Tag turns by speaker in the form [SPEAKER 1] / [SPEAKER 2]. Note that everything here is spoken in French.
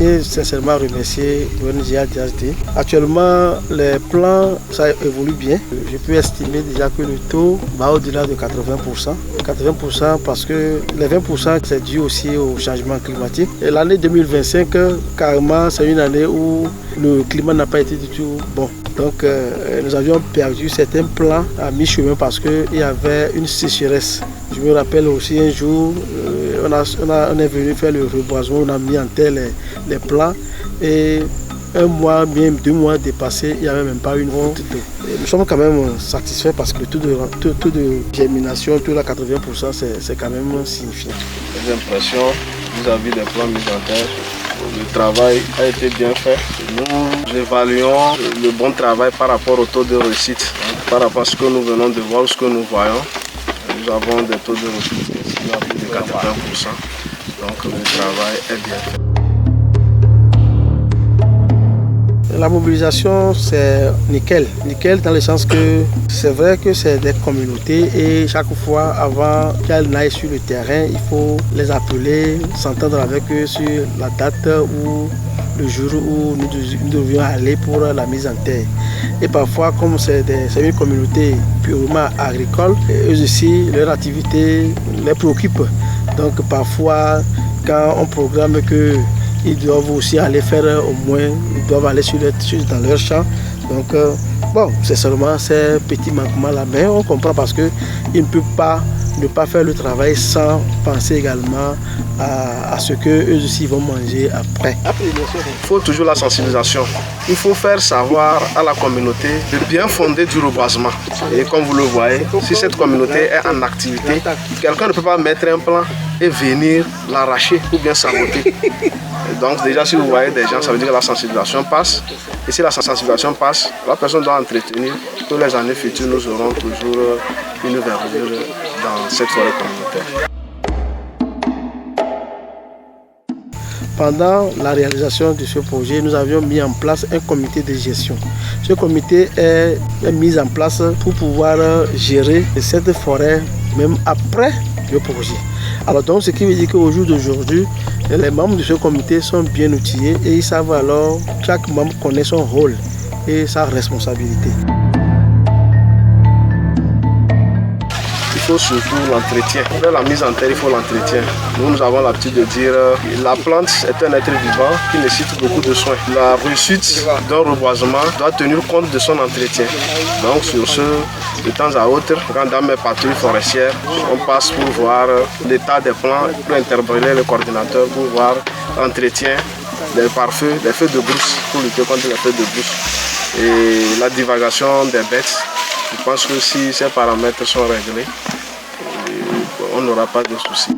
[SPEAKER 1] tiens sincèrement à remercier ONG ADHD. Actuellement, les plans, ça évolue bien. Je peux estimer déjà que le taux va au-delà de 80%. 80% parce que les 20% c'est dû aussi au changement climatique. Et l'année 2025, carrément, c'est une année où le climat n'a pas été du tout bon. Donc nous avions perdu certains plans à mi-chemin parce qu'il y avait une sécheresse. Je me rappelle aussi un jour, on est venu faire le reboisement, on a mis en terre les plants et un mois, bien 2 mois dépassé, il n'y avait même pas une goutte d'eau. Nous sommes quand même satisfaits parce que le taux de germination, tout à 80%, c'est quand même signifiant.
[SPEAKER 2] Les impressions vis-à-vis des plans mis en terre, le travail a été bien fait. Nous évaluons le bon travail par rapport au taux de réussite, par rapport à ce que nous venons de voir, ce que nous voyons. Nous avons des taux de réussite à plus de 80%, donc le travail est bien fait.
[SPEAKER 1] La mobilisation, c'est nickel. Nickel dans le sens que c'est vrai que c'est des communautés et chaque fois, avant qu'elles n'aillent sur le terrain, il faut les appeler, s'entendre avec eux sur la date ou le jour où nous devions aller pour la mise en terre. Et parfois, comme c'est une communauté purement agricole, eux aussi, leur activité les préoccupe. Donc parfois, quand on programme que ils doivent aussi aller faire au moins, ils doivent aller dans leur champ. Donc, bon, c'est seulement ces petits manquements-là. Mais on comprend parce qu'ils ne peuvent pas ne pas faire le travail sans penser également à ce qu'eux aussi vont manger après.
[SPEAKER 2] Il faut toujours la sensibilisation. Il faut faire savoir à la communauté le bien fondé du reboisement. Et comme vous le voyez, si cette communauté est en activité, quelqu'un ne peut pas mettre un plan et venir l'arracher ou bien saboter. Donc déjà, si vous voyez des gens, ça veut dire que la sensibilisation passe. Et si la sensibilisation passe, la personne doit entretenir que les années futures, nous aurons toujours une verdure dans cette forêt communautaire.
[SPEAKER 1] Pendant la réalisation de ce projet, nous avions mis en place un comité de gestion. Ce comité est mis en place pour pouvoir gérer cette forêt même après le projet. Alors donc, ce qui veut dire qu'au jour d'aujourd'hui, les membres de ce comité sont bien outillés et ils savent alors, chaque membre connaît son rôle et sa responsabilité.
[SPEAKER 2] Il faut surtout l'entretien. Pour la mise en terre, il faut l'entretien. Nous avons l'habitude de dire que la plante est un être vivant qui nécessite beaucoup de soins. La réussite d'un reboisement doit tenir compte de son entretien. Donc sur ce, de temps à autre, quand dans mes patrouilles forestières, on passe pour voir l'état des plants, pour interpeller le coordinateur, pour voir l'entretien des pare-feux, des feux de brousse, pour lutter contre les feux de brousse. Et la divagation des bêtes. Je pense que si ces paramètres sont réglés, on n'aura pas de soucis.